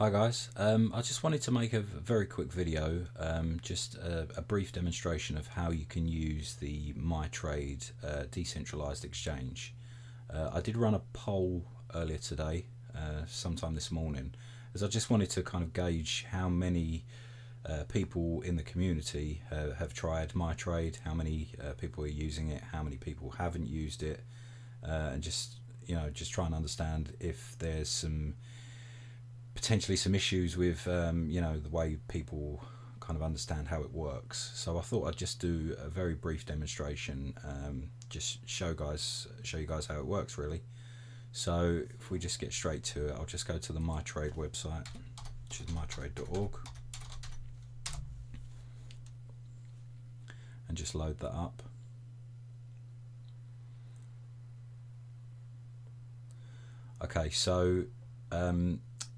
Hi guys, I just wanted to make a very quick video, just a brief demonstration of how you can use the Mytrade decentralized exchange. I did run a poll earlier today, sometime this morning, as I just wanted to kind of gauge how many people in the community have tried Mytrade, how many people are using it, how many people haven't used it, and just try and understand if there's potentially some issues with the way people kind of understand how it works. So I thought I'd just do a very brief demonstration, just show you guys how it works really. So if we just get straight to it, I'll just go to the Mytrade website, which is mytrade.org, and just load that up. Okay, so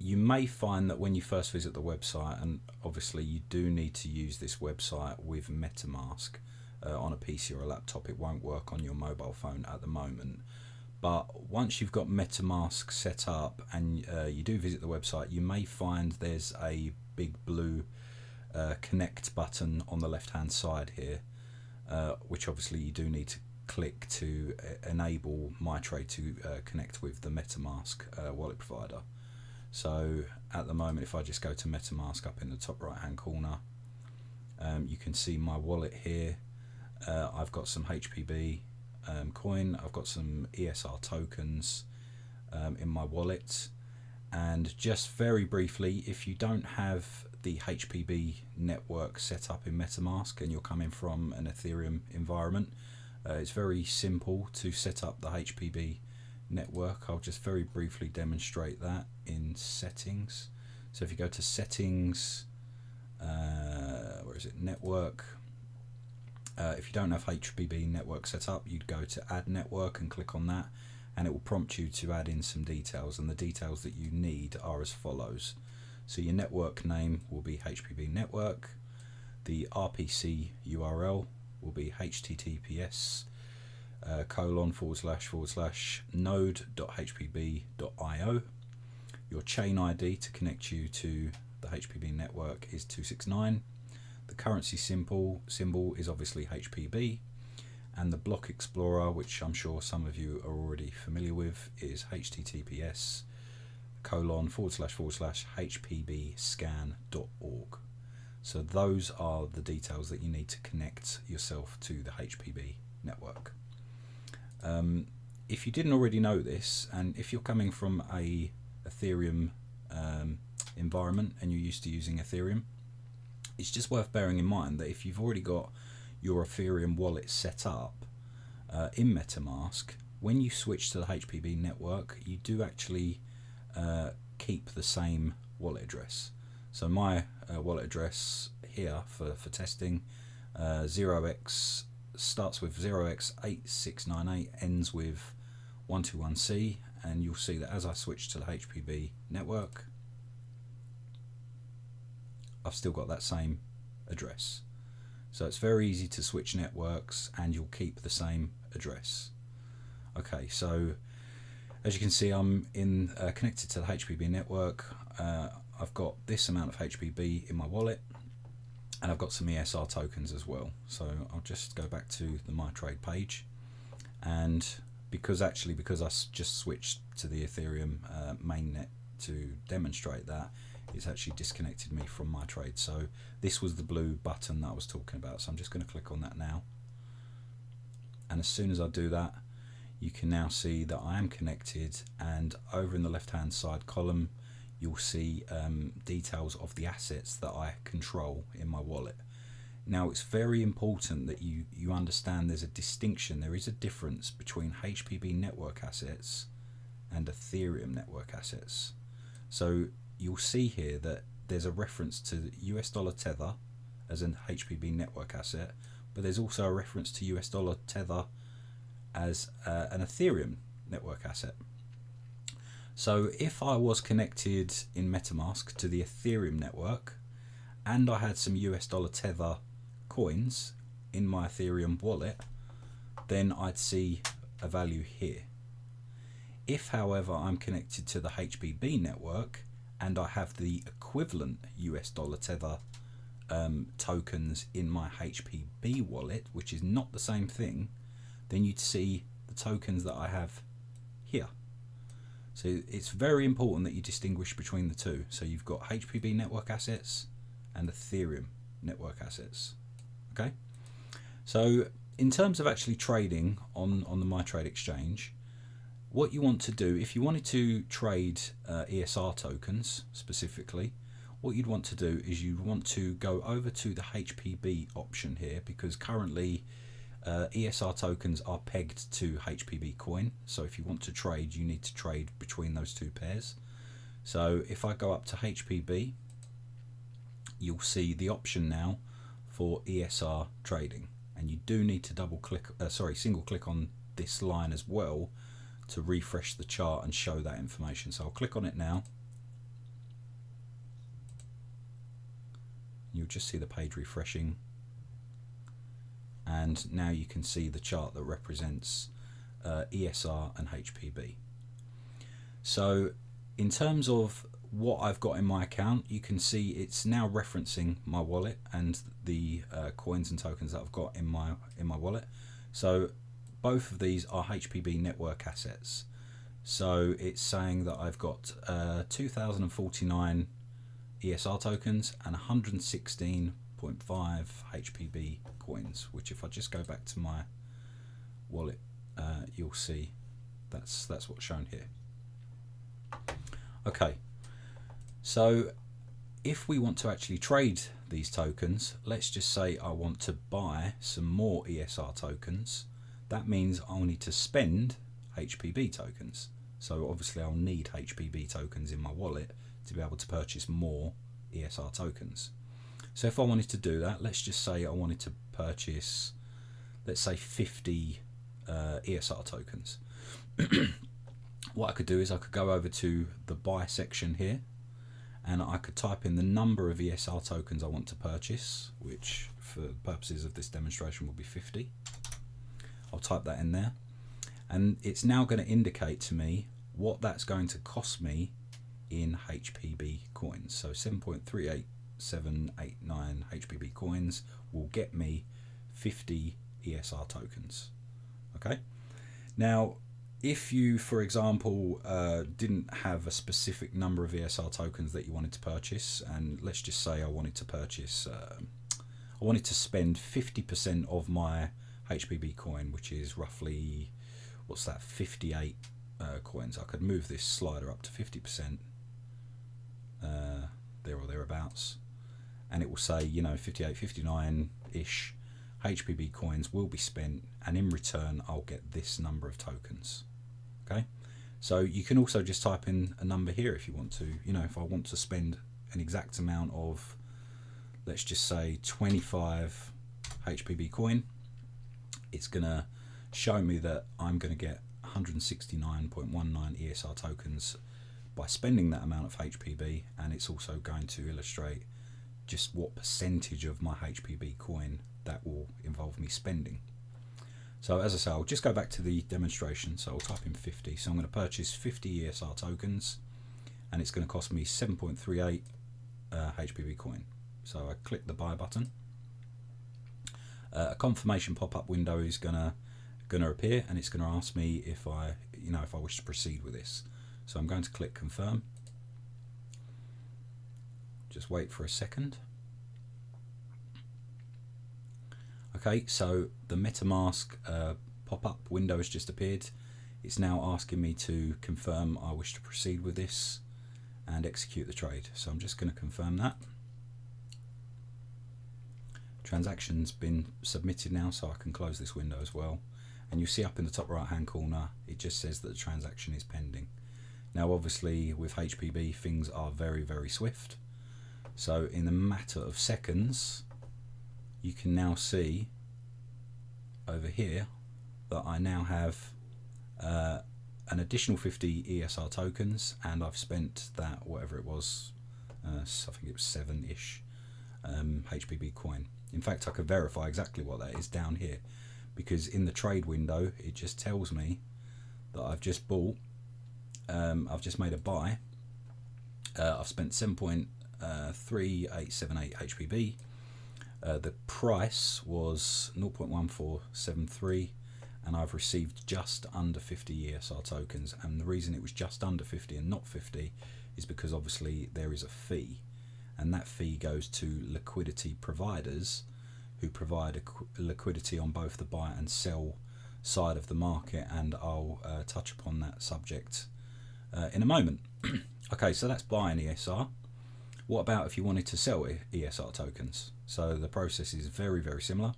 you may find that when you first visit the website, and obviously you do need to use this website with MetaMask on a PC or a laptop. It won't work on your mobile phone at the moment, but once you've got MetaMask set up and you do visit the website, you may find there's a big blue connect button on the left hand side here, which obviously you do need to click to enable Mytrade to connect with the MetaMask wallet provider. So at the moment, if I just go to MetaMask up in the top right hand corner, you can see my wallet here. I've got some HPB coin, I've got some ESR tokens in my wallet. And just very briefly, if you don't have the HPB network set up in MetaMask and you're coming from an Ethereum environment, it's very simple to set up the HPB network. I'll just very briefly demonstrate that in settings. So if you go to settings, where is it, network, if you don't have HPB network set up, you'd go to add network and click on that, and it will prompt you to add in some details, and the details that you need are as follows. So your network name will be HPB network, the RPC URL will be https ://node.hpb.io. Your chain ID to connect you to the HPB network is 269. The currency symbol is obviously HPB, and the block explorer, which I'm sure some of you are already familiar with, is https ://hpbscan.org. So those are the details that you need to connect yourself to the HPB network. If you didn't already know this, and if you're coming from a Ethereum environment and you're used to using Ethereum, it's just worth bearing in mind that if you've already got your Ethereum wallet set up in MetaMask, when you switch to the HPB network, you do actually keep the same wallet address. So my wallet address here for testing, 0x starts with 0x8698, ends with 121C, and you'll see that as I switch to the HPB network, I've still got that same address. So it's very easy to switch networks and you'll keep the same address. Okay, so as you can see, I'm connected to the HPB network. I've got this amount of HPB in my wallet, and I've got some ESR tokens as well. So I'll just go back to the Mytrade page, and because I just switched to the Ethereum mainnet to demonstrate that, it's actually disconnected me from Mytrade. So this was the blue button that I was talking about. So I'm just going to click on that now, and as soon as I do that, you can now see that I am connected, and over in the left hand side column you'll see details of the assets that I control in my wallet. Now it's very important that you understand there's a distinction, there is a difference between HPB network assets and Ethereum network assets. So you'll see here that there's a reference to US dollar Tether as an HPB network asset, but there's also a reference to US dollar Tether as an Ethereum network asset. So if I was connected in MetaMask to the Ethereum network and I had some US dollar Tether coins in my Ethereum wallet, then I'd see a value here. If however I'm connected to the HPB network and I have the equivalent US dollar tether tokens in my HPB wallet, which is not the same thing, then you'd see the tokens that I have here. So it's very important that you distinguish between the two. So you've got HPB network assets and Ethereum network assets. Okay, so in terms of actually trading on the Mytrade exchange, what you want to do, if you wanted to trade ESR tokens specifically, what you'd want to do is you'd want to go over to the HPB option here, because currently ESR tokens are pegged to HPB coin. So if you want to trade, you need to trade between those two pairs. So if I go up to HPB, you'll see the option now for ESR trading, and you do need to single click on this line as well to refresh the chart and show that information. So I'll click on it now. You'll just see the page refreshing, and now you can see the chart that represents ESR and HPB. So in terms of what I've got in my account, you can see it's now referencing my wallet and the coins and tokens that I've got in my wallet. So both of these are HPB network assets. So it's saying that I've got 2,049 ESR tokens and 116.5 HPB coins, which if I just go back to my wallet, you'll see that's what's shown here. Okay, so if we want to actually trade these tokens, let's just say I want to buy some more ESR tokens. That means I'll need to spend HPB tokens. So obviously I'll need HPB tokens in my wallet to be able to purchase more ESR tokens. So if I wanted to do that, let's just say I wanted to purchase, let's say 50 ESR tokens. What I could do is I could go over to the buy section here, and I could type in the number of ESR tokens I want to purchase, which for purposes of this demonstration will be 50. I'll type that in there, and it's now going to indicate to me what that's going to cost me in HPB coins. So 7.38789 HPB coins will get me 50 ESR tokens. Okay, now if you, for example, didn't have a specific number of ESR tokens that you wanted to purchase, and let's just say I wanted to purchase, I wanted to spend 50% of my HPB coin, which is roughly, what's that, 58 coins. I could move this slider up to 50%, there or thereabouts, and it will say, you know, 58, 59-ish HPB coins will be spent, and in return I'll get this number of tokens. Okay, so you can also just type in a number here if you want to. You know, if I want to spend an exact amount of, let's just say 25 HPB coin, it's gonna show me that I'm gonna get 169.19 ESR tokens by spending that amount of HPB, and it's also going to illustrate just what percentage of my HPB coin that will involve me spending. So as I say, I'll just go back to the demonstration. So I'll type in 50. So I'm going to purchase 50 ESR tokens, and it's going to cost me 7.38 HPB coin. So I click the buy button. A confirmation pop-up window is going to appear, and it's going to ask me if I wish to proceed with this. So I'm going to click confirm. Just wait for a second. Okay, so the MetaMask pop-up window has just appeared. It's now asking me to confirm I wish to proceed with this and execute the trade. So I'm just going to confirm that. Transaction's been submitted now, so I can close this window as well. And you see up in the top right hand corner, it just says that the transaction is pending. Now obviously with HPB things are very, very swift. So in a matter of seconds, you can now see over here that I now have an additional 50 ESR tokens, and I've spent that, whatever it was, I think it was 7-ish HPB coin. In fact, I could verify exactly what that is down here, because in the trade window it just tells me that I've just bought, I've just made a buy I've spent 7.3878 HPB. The price was 0.1473, and I've received just under 50 ESR tokens. And the reason it was just under 50 and not 50 is because obviously there is a fee, and that fee goes to liquidity providers who provide liquidity on both the buy and sell side of the market, and I'll touch upon that subject in a moment. Okay, so that's buying ESR. What about if you wanted to sell ESR tokens? So the process is very, very similar.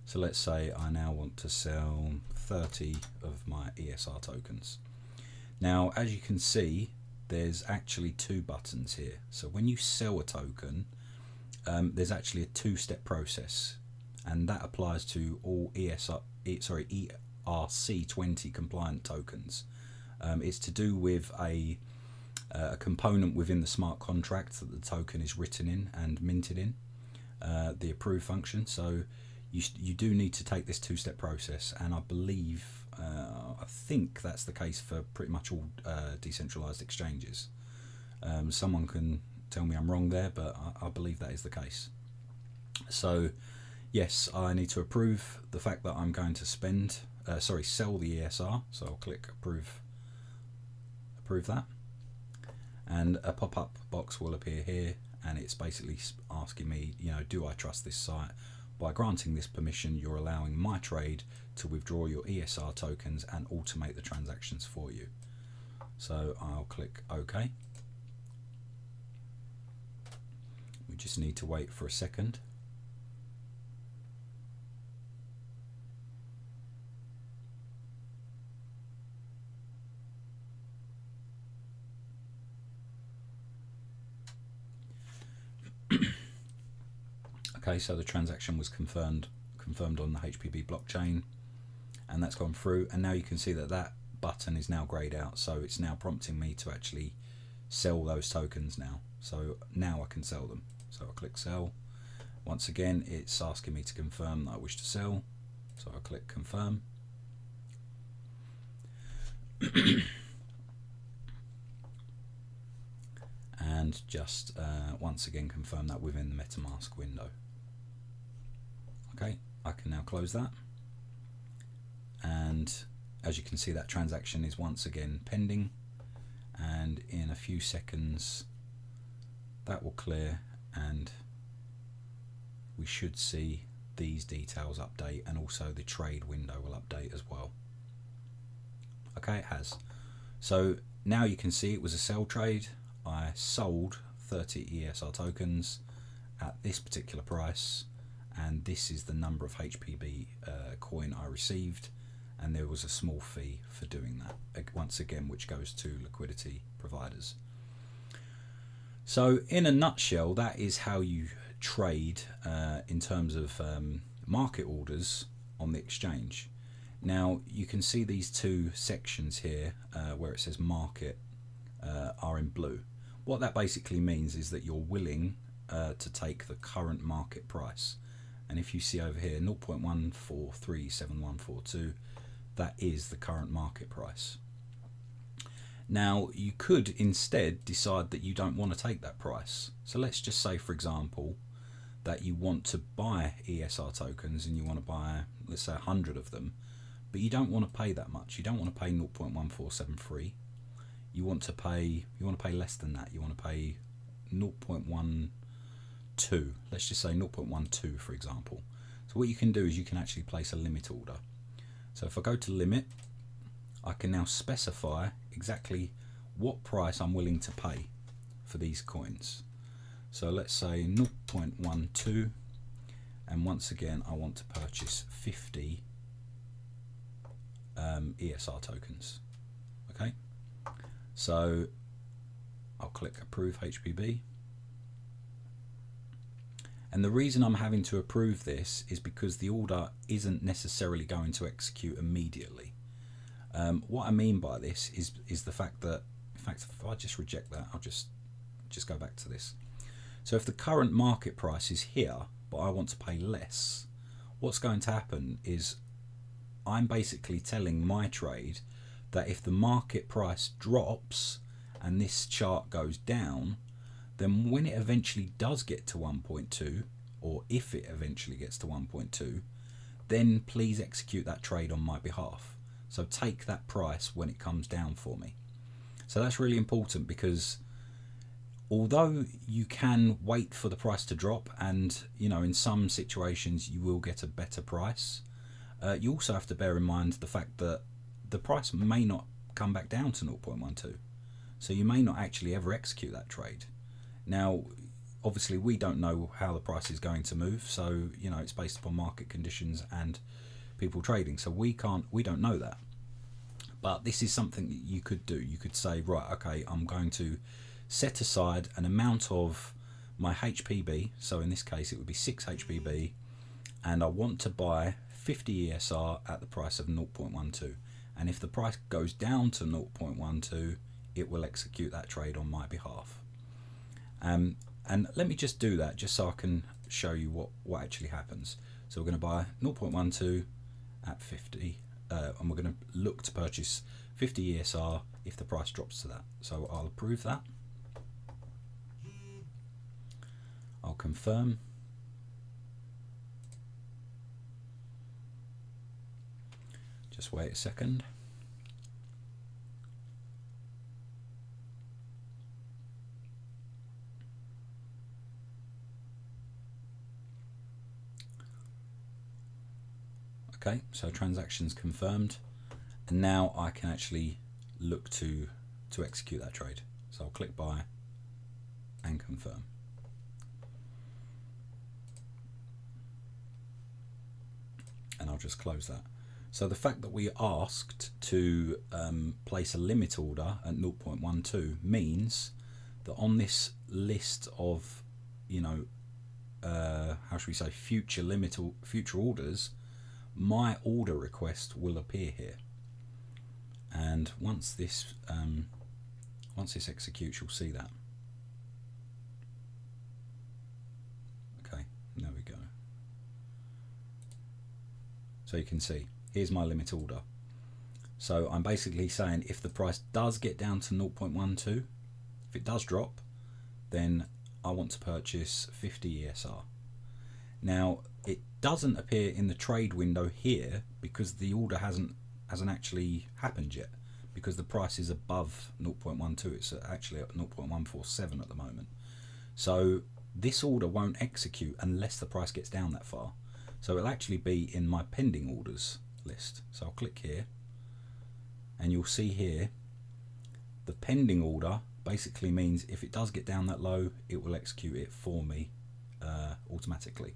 So let's say I now want to sell 30 of my ESR tokens. Now, as you can see, there's actually two buttons here. So when you sell a token, there's actually a two-step process, and that applies to all ERC20 compliant tokens. It's to do with a component within the smart contract that the token is written in and minted in, the approve function. So you do need to take this two-step process, and I believe I think that's the case for pretty much all decentralized exchanges. Someone can tell me I'm wrong there, but I believe that is the case. So yes, I need to approve the fact that I'm going to sell the ESR. So I'll click approve that, and a pop-up box will appear here, and it's basically asking me, do I trust this site? By granting this permission, you're allowing Mytrade to withdraw your ESR tokens and automate the transactions for you. So I'll click OK. We just need to wait for a second. Okay, so the transaction was confirmed on the HPB blockchain, and that's gone through, and now you can see that that button is now grayed out, so it's now prompting me to actually sell those tokens now. So now I can sell them. So I'll click sell. Once again, it's asking me to confirm that I wish to sell, so I'll click confirm. And just once again confirm that within the MetaMask window. Okay, I can now close that, and as you can see, that transaction is once again pending, and in a few seconds that will clear, and we should see these details update, and also the trade window will update as well. Okay, it has. So now you can see it was a sell trade. I sold 30 ESR tokens at this particular price, and this is the number of HPB coin I received, and there was a small fee for doing that, once again, which goes to liquidity providers. So in a nutshell, that is how you trade in terms of market orders on the exchange. Now you can see these two sections here where it says market are in blue. What that basically means is that you're willing to take the current market price. And if you see over here 0.14374142, that is the current market price. Now you could instead decide that you don't want to take that price. So let's just say, for example, that you want to buy ESR tokens and you want to buy, let's say, 100 of them, but you don't want to pay that much. You don't want to pay 0.1473. You want to pay less than that. You want to pay 0.12. Let's just say 0.12, for example. So what you can do is you can actually place a limit order. So if I go to limit, I can now specify exactly what price I'm willing to pay for these coins. So let's say 0.12, and once again I want to purchase 50 ESR tokens. Okay, so I'll click approve HPB. And the reason I'm having to approve this is because the order isn't necessarily going to execute immediately. What I mean by this is the fact that, in fact, if I just reject that, I'll just go back to this. So if the current market price is here, but I want to pay less, what's going to happen is I'm basically telling Mytrade that if the market price drops and this chart goes down, then when it eventually does get to 1.2, or if it eventually gets to 1.2, then please execute that trade on my behalf. So take that price when it comes down for me. So that's really important, because although you can wait for the price to drop, and in some situations you will get a better price, you also have to bear in mind the fact that the price may not come back down to 0.12. So you may not actually ever execute that trade. Now, obviously we don't know how the price is going to move, so it's based upon market conditions and people trading, so we don't know that. But this is something that you could do. You could say, right, okay, I'm going to set aside an amount of my HPB, so in this case it would be 6 HPB, and I want to buy 50 ESR at the price of 0.12, and if the price goes down to 0.12, it will execute that trade on my behalf. And let me just do that just so I can show you what actually happens. So we're going to buy 0.12 at 50, and we're going to look to purchase 50 ESR if the price drops to that. So I'll approve that. I'll confirm. Just wait a second. Okay, so transactions confirmed, and now I can actually look to execute that trade. So I'll click buy and confirm. And I'll just close that. So the fact that we asked to place a limit order at 0.12 means that on this list of, how should we say, future orders, my order request will appear here. And once this executes, you'll see that. Okay, there we go. So you can see, here's my limit order. So I'm basically saying if the price does get down to 0.12, if it does drop, then I want to purchase 50 ESR. Now, it doesn't appear in the trade window here because the order hasn't actually happened yet, because the price is above 0.12. It's actually at 0.147 at the moment. So this order won't execute unless the price gets down that far. So it'll actually be in my pending orders list. So I'll click here, and you'll see here the pending order basically means if it does get down that low, it will execute it for me automatically.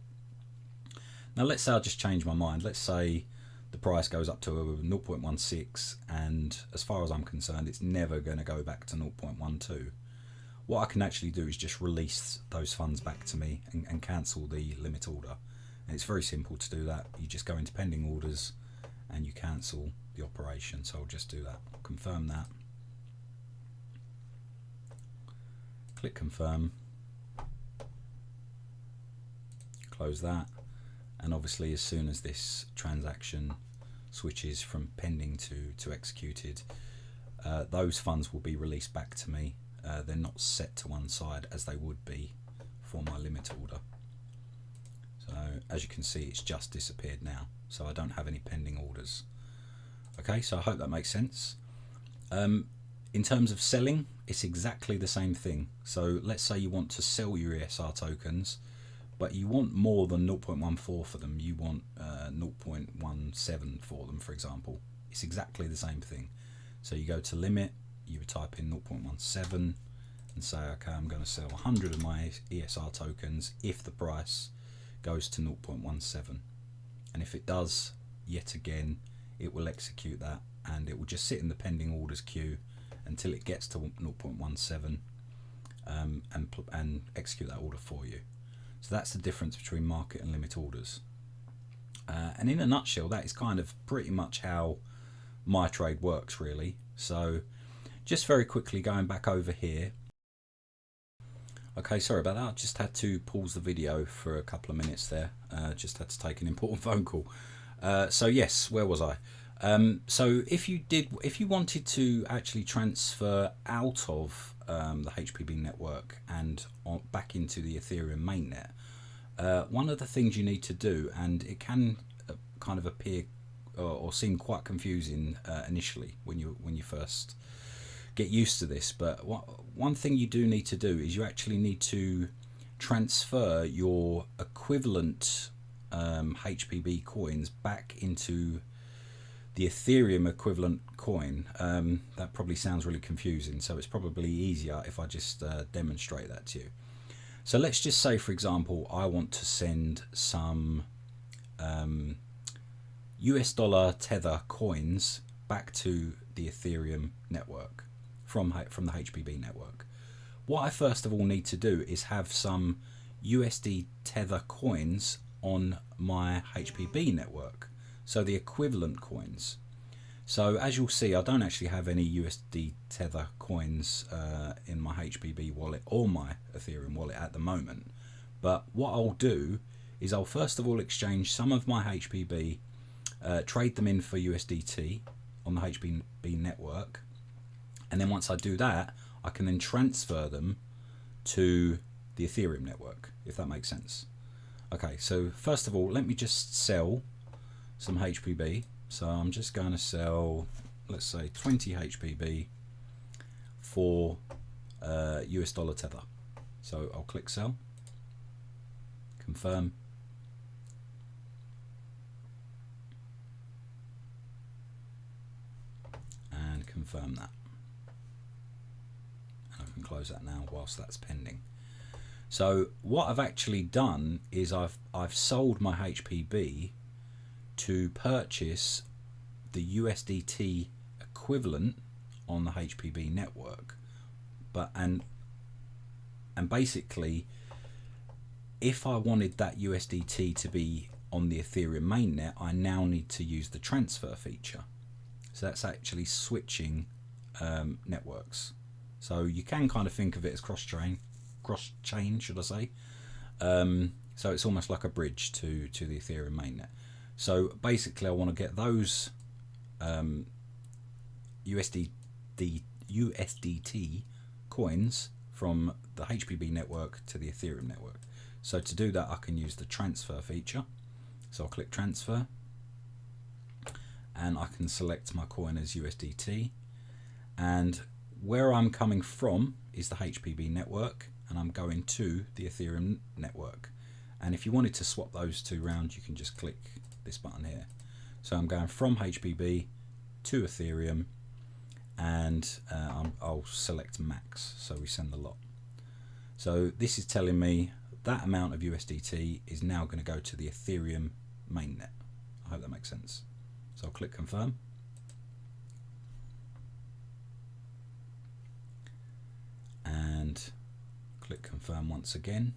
Now let's say I just change my mind. Let's say the price goes up to 0.16, and as far as I'm concerned, it's never going to go back to 0.12. What I can actually do is just release those funds back to me and cancel the limit order. And it's very simple to do that. You just go into pending orders and you cancel the operation. So I'll just do that. I'll confirm that. Click confirm. Close that. And obviously as soon as this transaction switches from pending to executed, those funds will be released back to me. They're not set to one side as they would be for my limit order. So as you can see, it's just disappeared now, so I don't have any pending orders. Okay, so I hope that makes sense. In terms of selling, it's exactly the same thing. So let's say you want to sell your ESR tokens, but you want more than 0.14 for them. You want 0.17 for them, for example. It's exactly the same thing. So you go to limit, you would type in 0.17 and say, okay, I'm going to sell 100 of my ESR tokens if the price goes to 0.17. And if it does, yet again, it will execute that, and it will just sit in the pending orders queue until it gets to 0.17 and execute that order for you. So that's the difference between market and limit orders. And in a nutshell, that is kind of pretty much how Mytrade works, really. So just very quickly going back over here. Okay, sorry about that. I just had to pause the video for a couple of minutes there. Just had to take an important phone call. So yes, where was I? So if you wanted to actually transfer out of the HPB network and back into the Ethereum mainnet, one of the things you need to do, and it can kind of appear or seem quite confusing initially when you first get used to this, but one thing you do need to do is you actually need to transfer your equivalent HPB coins back into the Ethereum equivalent coin. That probably sounds really confusing, so it's probably easier if I just demonstrate that to you. So let's just say, for example, I want to send some US dollar Tether coins back to the Ethereum network from the HPB network. What I first of all need to do is have some USD Tether coins on my HPB network, so the equivalent coins. So as you'll see, I don't actually have any USD Tether coins in my HPB wallet or my Ethereum wallet at the moment. But what I'll do is I'll first of all exchange some of my HPB, trade them in for USDT on the HPB network, and then once I do that, I can then transfer them to the Ethereum network, if that makes sense. Okay, so first of all, let me just sell some HPB. So I'm just going to sell, let's say 20 HPB for US dollar Tether. So I'll click sell, confirm, and confirm that. And I can close that now whilst that's pending. So what I've actually done is I've sold my HPB to purchase the USDT equivalent on the HPB network, and basically, if I wanted that USDT to be on the Ethereum mainnet, I now need to use the transfer feature. So that's actually switching networks. So you can kind of think of it as cross-chain, should I say? So it's almost like a bridge to the Ethereum mainnet. So basically, I want to get those USDT coins from the HPB network to the Ethereum network. So to do that, I can use the transfer feature. So I'll click transfer, and I can select my coin as USDT. And where I'm coming from is the HPB network, and I'm going to the Ethereum network. And if you wanted to swap those two round, you can just click this button here. So I'm going from HPB to Ethereum, and I'll select max, so we send the lot. So this is telling me that amount of USDT is now going to go to the Ethereum mainnet. I hope that makes sense. So I'll click confirm, and click confirm once again.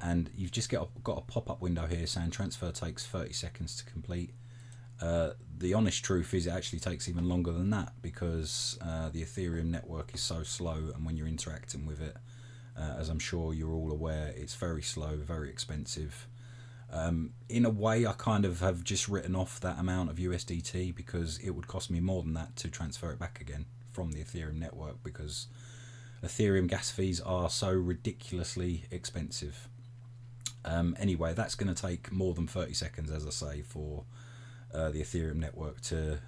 And you've just got a pop-up window here saying transfer takes 30 seconds to complete. The honest truth is it actually takes even longer than that, because the Ethereum network is so slow, and when you're interacting with it, as I'm sure you're all aware, it's very slow, very expensive. In a way, I kind of have just written off that amount of USDT, because it would cost me more than that to transfer it back again from the Ethereum network, because Ethereum gas fees are so ridiculously expensive. Anyway, that's going to take more than 30 seconds, as I say, for the Ethereum network to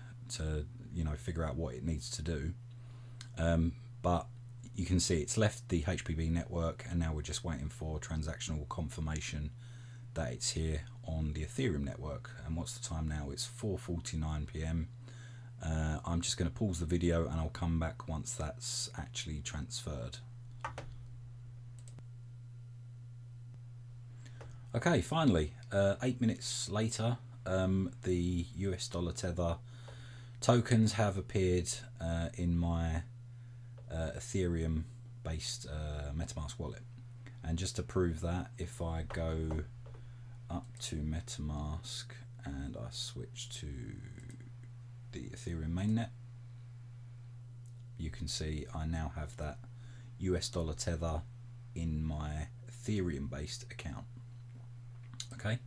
figure out what it needs to do. But you can see it's left the HPB network, and now we're just waiting for transactional confirmation that it's here on the Ethereum network. And what's the time now? It's 4:49 p.m. I'm just going to pause the video, and I'll come back once that's actually transferred. Okay, finally, 8 minutes later, the US dollar Tether tokens have appeared in my Ethereum based MetaMask wallet. And just to prove that, if I go up to MetaMask and I switch to the Ethereum mainnet, you can see I now have that US dollar Tether in my Ethereum based account. Okay,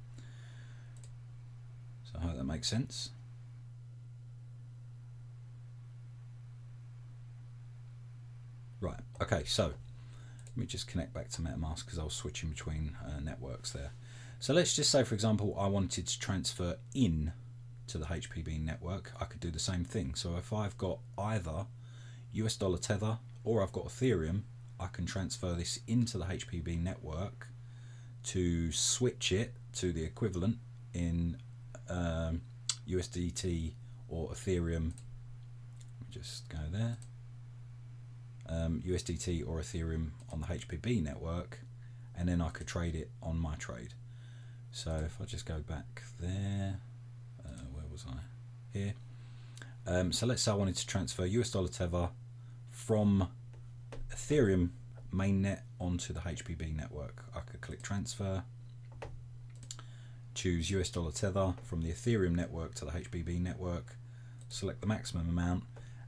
so So I hope that makes sense. Right, okay, so let me just connect back to MetaMask because I was switching between networks there. So let's just say, for example, I wanted to transfer in to the HPB network. I could do the same thing. So if I've got either US dollar Tether or I've got Ethereum, I can transfer this into the HPB network to switch it to the equivalent in USDT or Ethereum. Let me just go there. USDT or Ethereum on the HPB network, and then I could trade it on Mytrade. So if I just go back there, where was I? Here. So let's say I wanted to transfer US dollar Tether from Ethereum mainnet onto the HPB network. I could click transfer, choose US dollar Tether from the Ethereum network to the HPB network, select the maximum amount,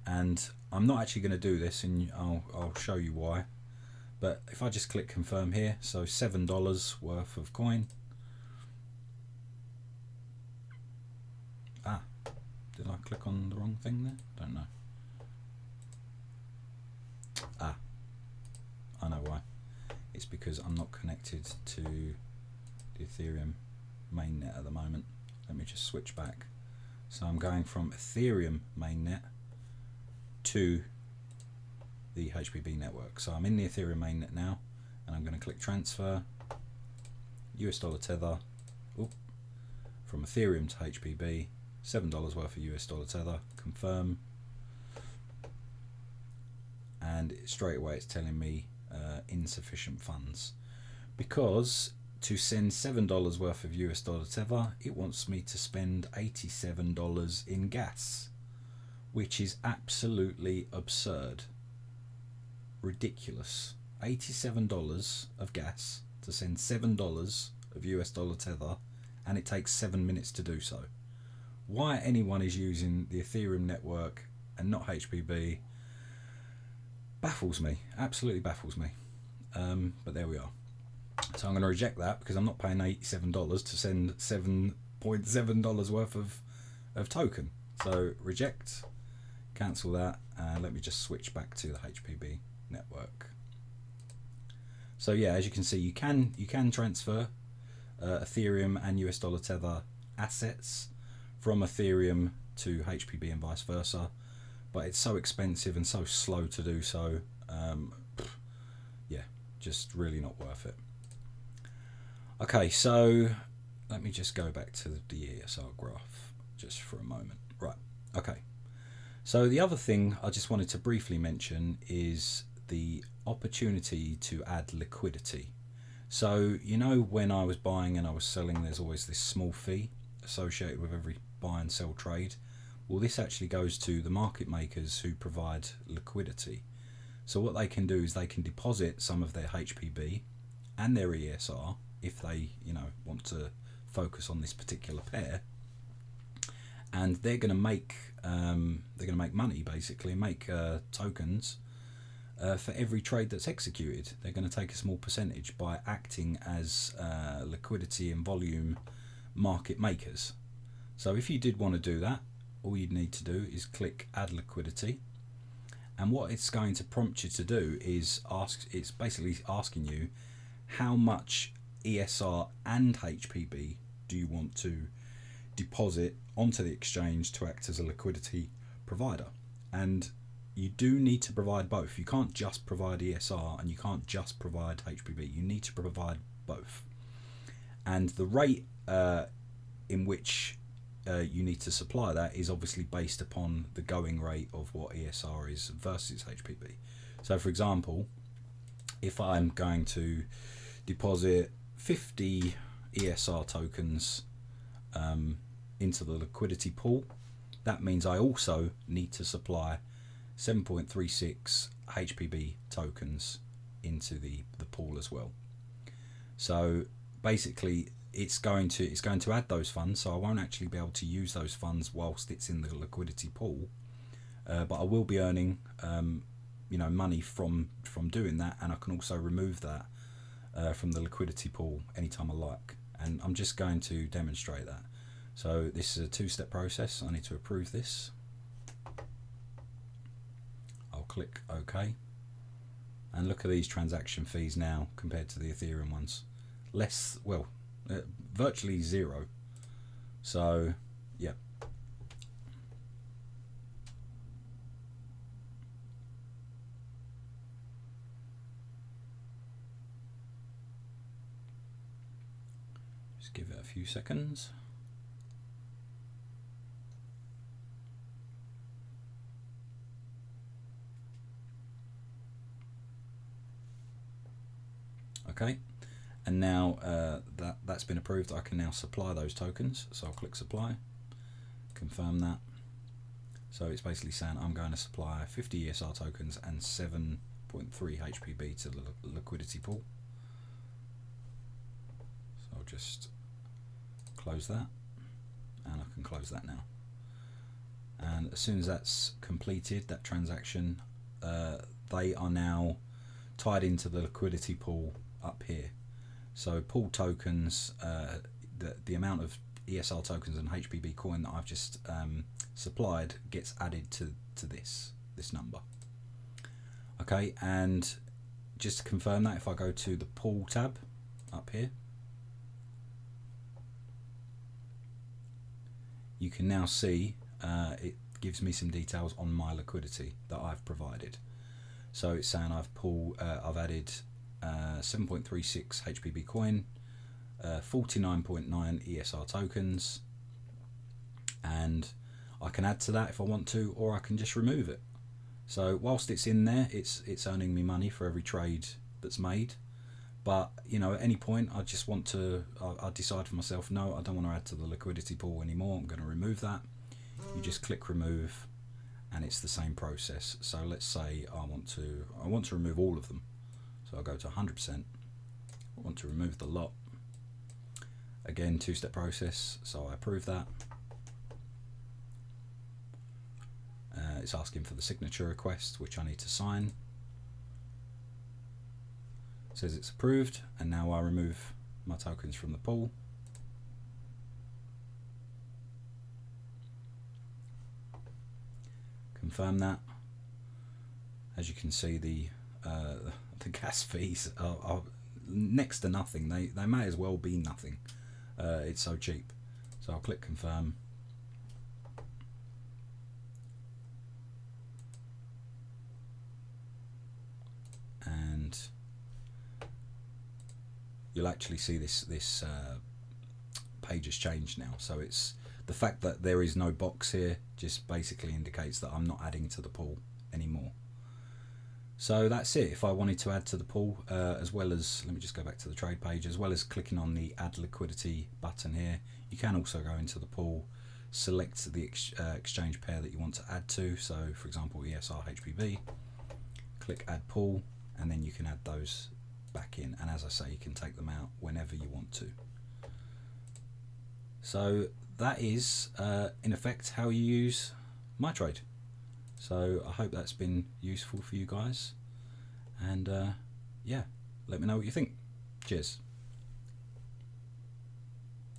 and I'm not actually going to do this, and I'll show you why. But if I just click confirm here, so $7 worth of coin. Ah, did I click on the wrong thing there? Don't know. Ah, I know why. It's because I'm not connected to the Ethereum mainnet at the moment. Let me just switch back. So I'm going from Ethereum mainnet to the HPB network. So I'm in the Ethereum mainnet now, and I'm going to click transfer US dollar Tether from Ethereum to HPB, $7 worth of US dollar Tether, confirm, and straight away it's telling me insufficient funds, because to send $7 worth of US dollar Tether, it wants me to spend $87 in gas, which is absolutely absurd, ridiculous. $87 of gas to send $7 of US dollar Tether, and it takes 7 minutes to do so. Why anyone is using the Ethereum network and not HPB baffles me, absolutely baffles me. But there we are. So I'm going to reject that because I'm not paying $87 to send $7.7 worth of token. So reject, cancel that, and let me just switch back to the HPB network. So yeah, as you can see, you can transfer Ethereum and US dollar Tether assets from Ethereum to HPB and vice versa, but it's so expensive and so slow to do so. Yeah, just really not worth it. Okay, so let me just go back to the ESR graph just for a moment. Right, okay. So the other thing I just wanted to briefly mention is the opportunity to add liquidity. So, you know, when I was buying and I was selling, there's always this small fee associated with every buy and sell trade. Well, this actually goes to the market makers who provide liquidity. So what they can do is they can deposit some of their HPB and their ESR if they, you know, want to focus on this particular pair, and they're going to make money, basically make tokens for every trade that's executed. They're going to take a small percentage by acting as liquidity and volume market makers. So if you did want to do that, all you'd need to do is click add liquidity, and what it's going to prompt you to do is it's basically asking you how much ESR and HPB do you want to deposit onto the exchange to act as a liquidity provider. And you do need to provide both. You can't just provide ESR and you can't just provide HPB. You need to provide both. And the rate in which you need to supply that is obviously based upon the going rate of what ESR is versus HPB. So for example, if I'm going to deposit 50 ESR tokens into the liquidity pool, that means I also need to supply 7.36 HPB tokens into the pool as well. So basically it's going to add those funds, so I won't actually be able to use those funds whilst it's in the liquidity pool, but I will be earning money from doing that, and I can also remove that from the liquidity pool anytime I like. And I'm just going to demonstrate that. So this is a two-step process. I need to approve this. I'll click OK. And look at these transaction fees now compared to the Ethereum ones. Less, well, virtually zero. So, yeah. Just give it a few seconds. Okay, and now that's been approved, I can now supply those tokens. So I'll click supply, confirm that. So it's basically saying I'm going to supply 50 ESR tokens and 7.3 HPB to the liquidity pool. So I'll just close that, and I can close that now. And as soon as that's completed, that transaction, they are now tied into the liquidity pool up here. So pool tokens, the amount of ESR tokens and HPB coin that I've just supplied gets added to this number. Okay, and just to confirm that, if I go to the pool tab up here, you can now see it gives me some details on my liquidity that I've provided. So it's saying I've added 7.36 HPB coin, 49.9 ESR tokens, and I can add to that if I want to, or I can just remove it. So whilst it's in there, it's earning me money for every trade that's made. But you know, at any point I just want to, I decide for myself, no, I don't want to add to the liquidity pool anymore, I'm going to remove that. You just click remove, and it's the same process. So let's say I want to remove all of them. So I'll go to 100%. I want to remove the lot. Again, two-step process. So I approve that. It's asking for the signature request, which I need to sign. It says it's approved, and now I remove my tokens from the pool. Confirm that. As you can see, the gas fees are next to nothing. They may as well be nothing. It's so cheap. So I'll click confirm. And you'll actually see this page has changed now. So it's the fact that there is no box here just basically indicates that I'm not adding to the pool anymore. So that's it. If I wanted to add to the pool, as well as, let me just go back to the trade page, as well as clicking on the add liquidity button here, you can also go into the pool, select the exchange pair that you want to add to. So for example, ESR HPB, click add pool, and then you can add those back in. And as I say, you can take them out whenever you want to. So that is in effect how you use Mytrade. So I hope that's been useful for you guys, and yeah, let me know what you think. Cheers.